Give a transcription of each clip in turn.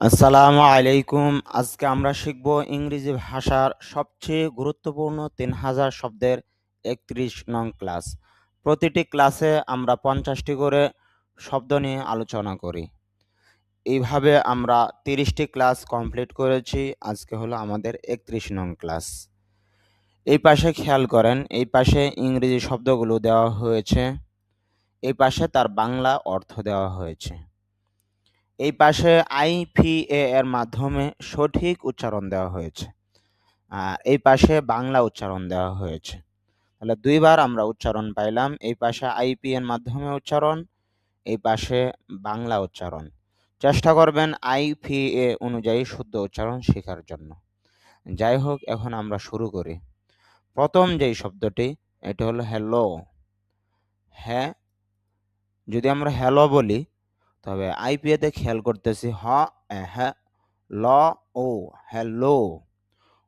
আসসালামু আলাইকুম। আজকে আমরা শিখব ইংরেজি ভাষার সবচেয়ে গুরুত্বপূর্ণ ৩০০০ শব্দের ৩১ নং ক্লাস। প্রতিটি ক্লাসে আমরা ৫০টি করে শব্দ নিয়ে আলোচনা করি। এইভাবে আমরা ৩০টি ক্লাস কমপ্লিট করেছি। আজকে হলো আমাদের ৩১ নং ক্লাস। এই পাশে খেয়াল করেন, এই পাশে ইংরেজি শব্দগুলো দেওয়া হয়েছে, এই পাশে তার বাংলা অর্থ দেওয়া হয়েছে। এই পাশে আইপিএ এর মাধ্যমে সঠিক উচ্চারণ দেওয়া হয়েছে। আর এই পাশে বাংলা উচ্চারণ দেওয়া হয়েছে। তাহলে ২ বার আমরা উচ্চারণ পাইলাম। এই পাশে আইপি এর মাধ্যমে উচ্চারণ, এই পাশে বাংলা উচ্চারণ। চেষ্টা করবেন আইপিএ অনুযায়ী শুদ্ধ উচ্চারণ শেখার জন্য। যাই হোক, এখন আমরা শুরু করি। প্রথম যেই শব্দটি, এটা হলো হ্যালো। হ্যাঁ, যদি আমরা হ্যালো বলি তবে আইপিএ তে খেয়াল করতেছি হ্যাঁ ল ও হ্যালো,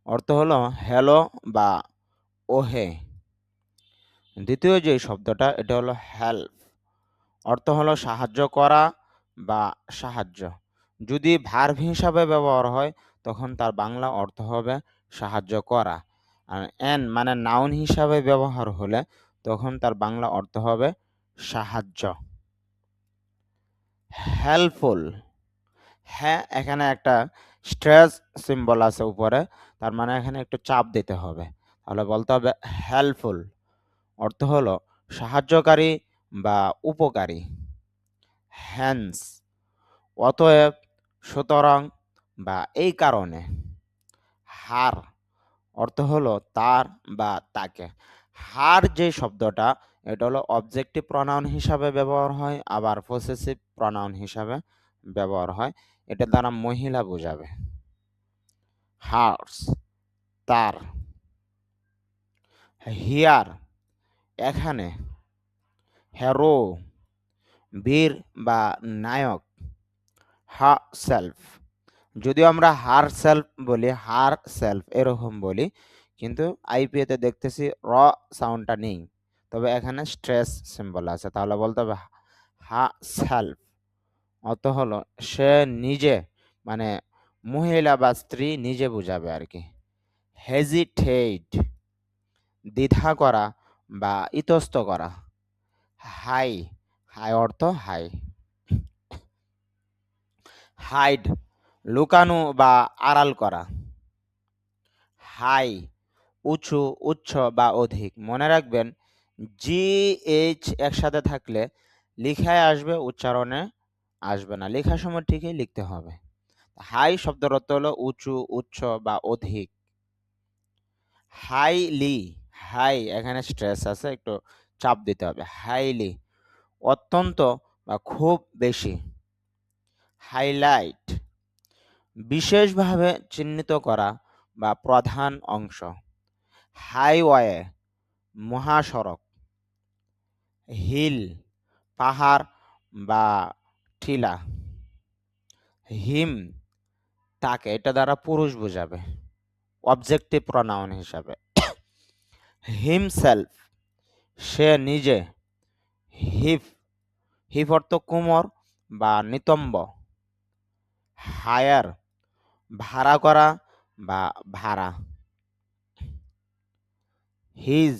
অর্থ হলো হ্যালো বা ওহে। দ্বিতীয় যে শব্দটা, এটা হলো হেল্প, অর্থ হলো সাহায্য করা বা সাহায্য। যদি ভার্ব হিসাবে ব্যবহার হয় তখন তার বাংলা অর্থ হবে সাহায্য করা। আর এন মানে নাউন হিসাবে ব্যবহার হলে তখন তার বাংলা অর্থ হবে সাহায্য। হেল্পফুল। হ্যাঁ, এখানে একটা স্ট্রেস সিম্বল আছে উপরে, তার মানে এখানে একটু চাপ দিতে হবে। তাহলে বলতে হবে হেল্পফুল, অর্থ হলো সাহায্যকারী বা উপকারী। হ্যান্স, অতএব, সুতরাং বা এই কারণে। হার, অর্থ হলো তার বা তাকে। হার যে শব্দটা, এটা হলো অবজেক্টিভ প্রনাউন হিসাবে ব্যবহার হয়, আবার পসেসিভ প্রনাউন হিসাবে ব্যবহার হয়। এটা দ্বারা মহিলা বোঝাবে। হার্স, তার। হিয়ার, এখানে। হেরো, বীর বা নায়ক। হা সেলফ, যদিও আমরা হার সেলফ বলি, হার সেলফ এরকম বলি, কিন্তু আইপিএতে দেখতেছি র সাউন্ডটা নেই, তবে এখানে স্ট্রেস সিম্বল আছে। তাহলে বলতে হবে হা সেলফ, অত হলো সে নিজে, মানে মহিলা বা স্ত্রী নিজে বুঝাবে আর কি। হেজিটেট, দ্বিধা করা বা ইতস্ত করা। হাই, হাই অর্থ হাই। হাইড, লুকানো বা আড়াল করা। হাই, উঁচু, উচ্চ বা অধিক। মনে রাখবেন, GH একসাথে থাকলে লিখায় আসবে, উচ্চারণে আসবে না। লেখার সময় ঠিকই লিখতে হবে। হাই শব্দের অর্থ হলো উঁচু, উচ্চ বা অধিক। হাইলি, হাই এখানে স্ট্রেস আছে, একটু চাপ দিতে হবে। হাইলি, অত্যন্ত বা খুব বেশি। হাইলাইট, বিশেষভাবে চিহ্নিত করা বা প্রধান অংশ। হাইওয়ে, মহাসড়ক। হিল, পাহাড় বা টিলা। হিম, তাকে, এটা দ্বারা পুরুষ বোঝাবে অবজেক্টিভ প্রনাউন হিসাবে। হিমসেলফ, সে নিজে। হিপ, হিপ অর্থ কোমর বা নিতম্ব। হায়ার, ভাড়া করা বা ভাড়া। হিজ,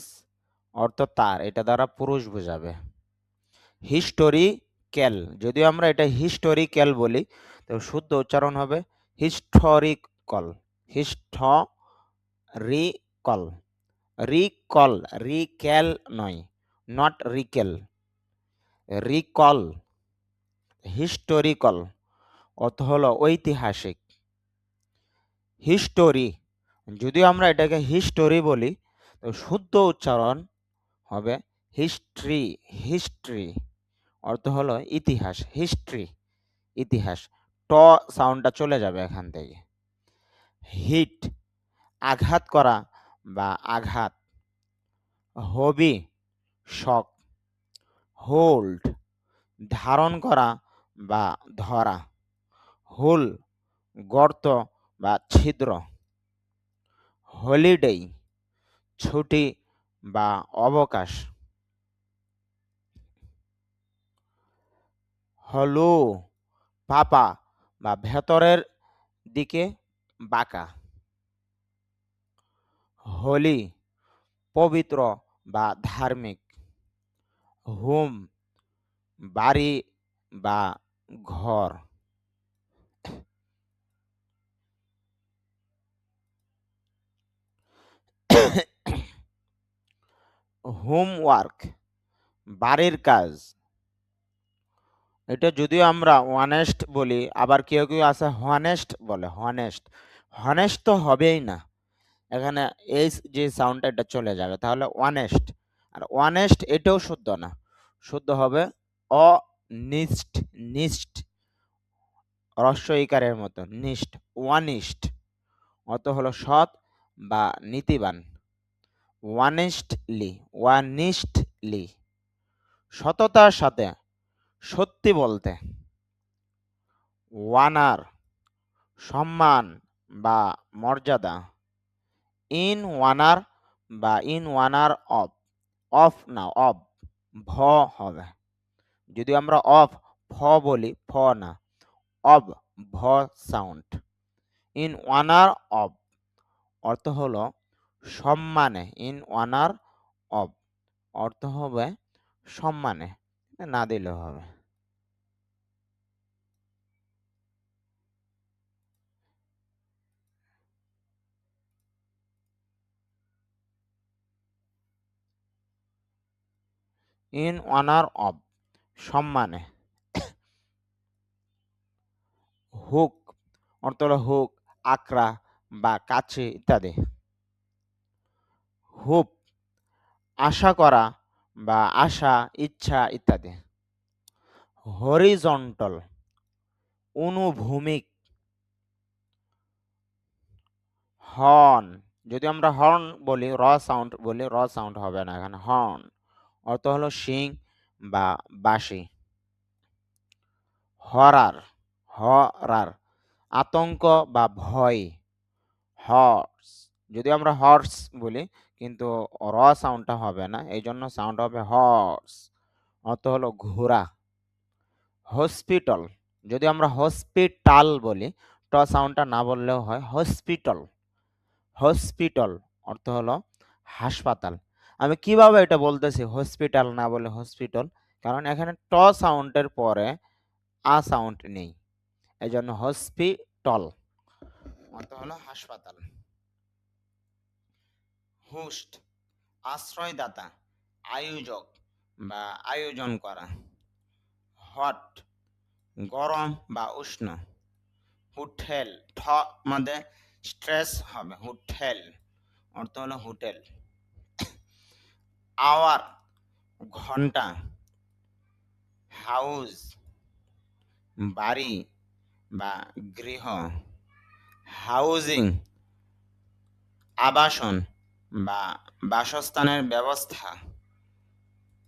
অর্থ তার, এটা দ্বারা পুরুষ বোঝাবে। হিস্টোরিক্যাল, যদিও আমরা এটা হিস্টোরিক্যাল বলি, তো শুদ্ধ উচ্চারণ হবে হিস্টোরিকল। হিস্টোরিকল, রিকল, রিক্যাল নয়, নট রিকেল, রিকল। হিস্টোরিকল অর্থ হলো ঐতিহাসিক। হিস্টোরি, যদিও আমরা এটাকে হিস্টোরি বলি, তো শুদ্ধ উচ্চারণ হবে হিস্ট্রি। হিস্ট্রি অর্থ হলো ইতিহাস। হিস্ট্রি, ইতিহাস। ট সাউন্ডটা চলে যাবে এখান থেকে। হিট, আঘাত করা বা আঘাত। হবি, শখ। হোল্ড, ধারণ করা বা ধরা। হোল, গর্ত বা ছিদ্র। হলিডে, ছুটি বা অবকাশ। হলো, পাপা বা ভেতরের দিকে বাঁকা। হোলি পবিত্র বা ধার্মিক। হোম বাড়ি বা ঘর। হোমওয়ার্ক বাড়ির কাজ। এটা যদিও আমরা অনেস্ট বলি, আবার কেউ কেউ আছে হনেস্ট বলে। হনেস্ট হনেস্ট তো হবেই না, এখানে এই যে সাউন্ডটা এটা চলে যাবে, তাহলে অনেস্ট। আর অনেস্ট এটাও শুদ্ধ না, শুদ্ধ হবে অনিষ্ট। নিষ্ট হ্রস্ব ইকারের মতো, নিষ্ট। ওয়ানিষ্ট অত হলো সৎ বা নীতিবান। ওয়ানিস্টলি ওয়ানিস্টলি সততার সাথে, সত্যি বলতে। ওয়ানার সম্মান বা মর্যাদা। ইন ওয়ানার বা ইন ওয়ানার অফ। অফ না অফ, ভ হবে। যদি আমরা অফ ফ বলি, ফ না, অব ভ সাউন্ড। ইন ওয়ানার অব অর্থ হলো সম্মানে। ইন ওয়ানার অব অর্থ হবে সম্মানে, না দিলেও হবে। ইন অনার অব সম্মানে। হুক অর্থ হলো হুক, আকড়া বা কাছে ইত্যাদি। হুপ আশা করা বা আশা, ইচ্ছা ইত্যাদি। হরিজন্টাল অনুভূমিক। হর্ন যদি আমরা হর্ন বলি, র সাউন্ড বলি, র সাউন্ড হবে না এখানে। হর্ন অর্থ হলো শিং বা বাঁশি। হরার হরার আতঙ্ক বা ভয়। হর্স যদি আমরা হর্স বলি, কিন্তু র সাউন্ডটা হবে না, এই জন্য সাউন্ড হবে হর্স, অর্থ হলো ঘোড়া। হসপিটাল যদি আমরা হসপিটাল বলি, ট সাউন্ডটা না বললেও হয়। হসপিটাল হসপিটাল অর্থ হলো হাসপাতাল। আমি কিভাবে এটা বলতেছি হসপিটাল না বলে হসপিটাল, কারণ এখানে ট সাউন্ডের পরে আ সাউন্ড নেই, এই জন্য হসপিটাল অর্থ হলো হাসপাতাল। হোস্ট আশ্রয়দাতা, আয়োজক বা আয়োজন করা। হট গরম বা উষ্ণ। হোটেল ঠ মধ্যে স্ট্রেস হবে, হোটেল অর্থ হলো হোটেল। আওয়ার ঘন্টা। হাউস বাড়ি বা গৃহ। হাউজিং আবাসন বা বাসস্থানের ব্যবস্থা।